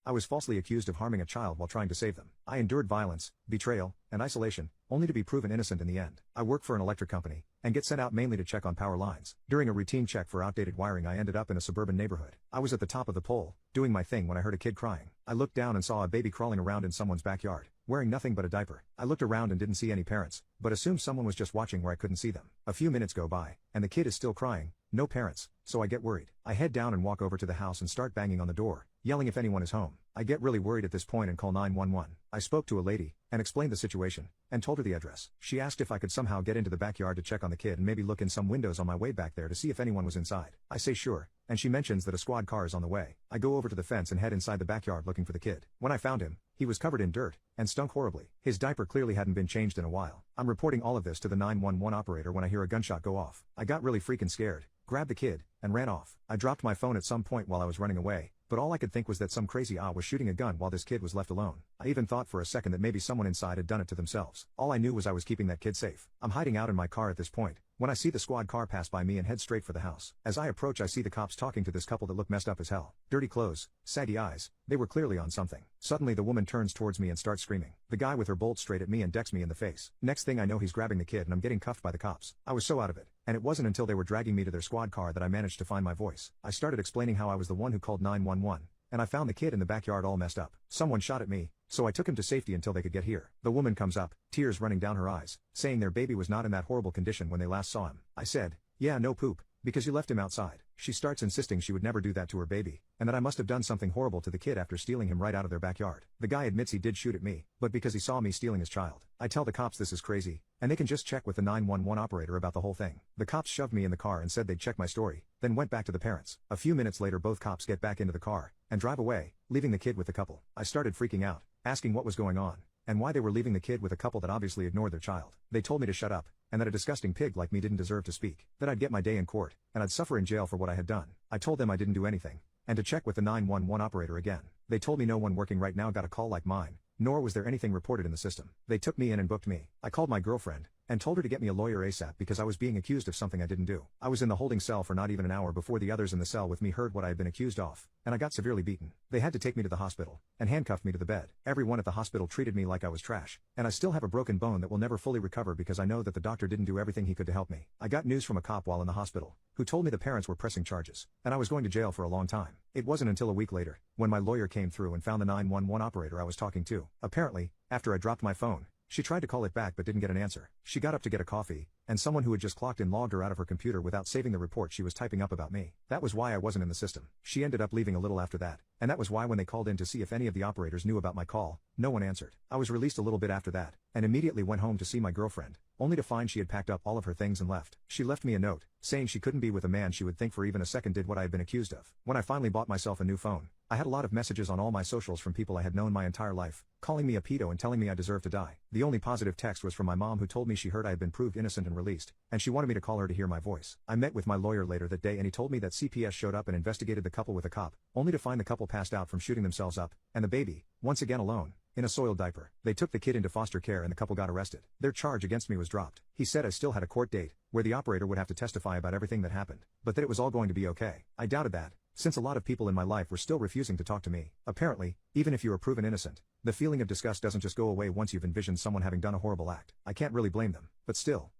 I was falsely accused of harming a child while trying to save them. I endured violence, betrayal, and isolation, only to be proven innocent in the end. I work for an electric company, and get sent out mainly to check on power lines. During a routine check for outdated wiring, I ended up in a suburban neighborhood. I was at the top of the pole, doing my thing, when I heard a kid crying. I looked down and saw a baby crawling around in someone's backyard, wearing nothing but a diaper. I looked around and didn't see any parents, but assumed someone was just watching where I couldn't see them. A few minutes go by, and the kid is still crying, no parents, so I get worried. I head down and walk over to the house and start banging on the door, yelling if anyone is home. I get really worried at this point and call 911. I spoke to a lady, and explained the situation, and told her the address. She asked if I could somehow get into the backyard to check on the kid and maybe look in some windows on my way back there to see if anyone was inside. I say sure, and she mentions that a squad car is on the way. I go over to the fence and head inside the backyard looking for the kid. When I found him, he was covered in dirt, and stunk horribly. His diaper clearly hadn't been changed in a while. I'm reporting all of this to the 911 operator when I hear a gunshot go off. I got really freaking scared, grabbed the kid, and ran off. I dropped my phone at some point while I was running away, but all I could think was that some crazy was shooting a gun while this kid was left alone. I even thought for a second that maybe someone inside had done it to themselves. All I knew was I was keeping that kid safe. I'm hiding out in my car at this point, when I see the squad car pass by me and head straight for the house. As I approach, I see the cops talking to this couple that look messed up as hell. Dirty clothes, saggy eyes, they were clearly on something. Suddenly the woman turns towards me and starts screaming. The guy with her bolts straight at me and decks me in the face. Next thing I know, he's grabbing the kid and I'm getting cuffed by the cops. I was so out of it, and it wasn't until they were dragging me to their squad car that I managed to find my voice. I started explaining how I was the one who called 911. And I found the kid in the backyard all messed up. Someone shot at me, so I took him to safety until they could get here. The woman comes up, tears running down her eyes, saying their baby was not in that horrible condition when they last saw him. I said, yeah, no poop, because you left him outside. She starts insisting she would never do that to her baby, and that I must have done something horrible to the kid after stealing him right out of their backyard. The guy admits he did shoot at me, but because he saw me stealing his child. I tell the cops this is crazy, and they can just check with the 911 operator about the whole thing. The cops shoved me in the car and said they'd check my story, then went back to the parents. A few minutes later, both cops get back into the car and drive away, leaving the kid with the couple. I started freaking out, asking what was going on, and why they were leaving the kid with a couple that obviously ignored their child. They told me to shut up, and that a disgusting pig like me didn't deserve to speak, that I'd get my day in court, and I'd suffer in jail for what I had done. I told them I didn't do anything, and to check with the 911 operator again. They told me no one working right now got a call like mine, nor was there anything reported in the system. They took me in and booked me. I called my girlfriend, and told her to get me a lawyer ASAP because I was being accused of something I didn't do. I was in the holding cell for not even an hour before the others in the cell with me heard what I had been accused of, and I got severely beaten. They had to take me to the hospital, and handcuffed me to the bed. Everyone at the hospital treated me like I was trash, and I still have a broken bone that will never fully recover because I know that the doctor didn't do everything he could to help me. I got news from a cop while in the hospital, who told me the parents were pressing charges, and I was going to jail for a long time. It wasn't until a week later, when my lawyer came through and found the 911 operator I was talking to. Apparently, after I dropped my phone, she tried to call it back but didn't get an answer. She got up to get a coffee, and someone who had just clocked in logged her out of her computer without saving the report she was typing up about me. That was why I wasn't in the system. She ended up leaving a little after that, and that was why when they called in to see if any of the operators knew about my call, no one answered. I was released a little bit after that, and immediately went home to see my girlfriend, only to find she had packed up all of her things and left. She left me a note, saying she couldn't be with a man she would think for even a second did what I had been accused of. When I finally bought myself a new phone, I had a lot of messages on all my socials from people I had known my entire life, calling me a pedo and telling me I deserved to die. The only positive text was from my mom, who told me she heard I had been proved innocent and released, and she wanted me to call her to hear my voice. I met with my lawyer later that day and he told me that CPS showed up and investigated the couple with a cop, only to find the couple passed out from shooting themselves up, and the baby, once again alone, in a soiled diaper. They took the kid into foster care and the couple got arrested. Their charge against me was dropped. He said I still had a court date, where the operator would have to testify about everything that happened, but that it was all going to be okay. I doubted that, since a lot of people in my life were still refusing to talk to me. Apparently, even if you are proven innocent, the feeling of disgust doesn't just go away once you've envisioned someone having done a horrible act. I can't really blame them, but still,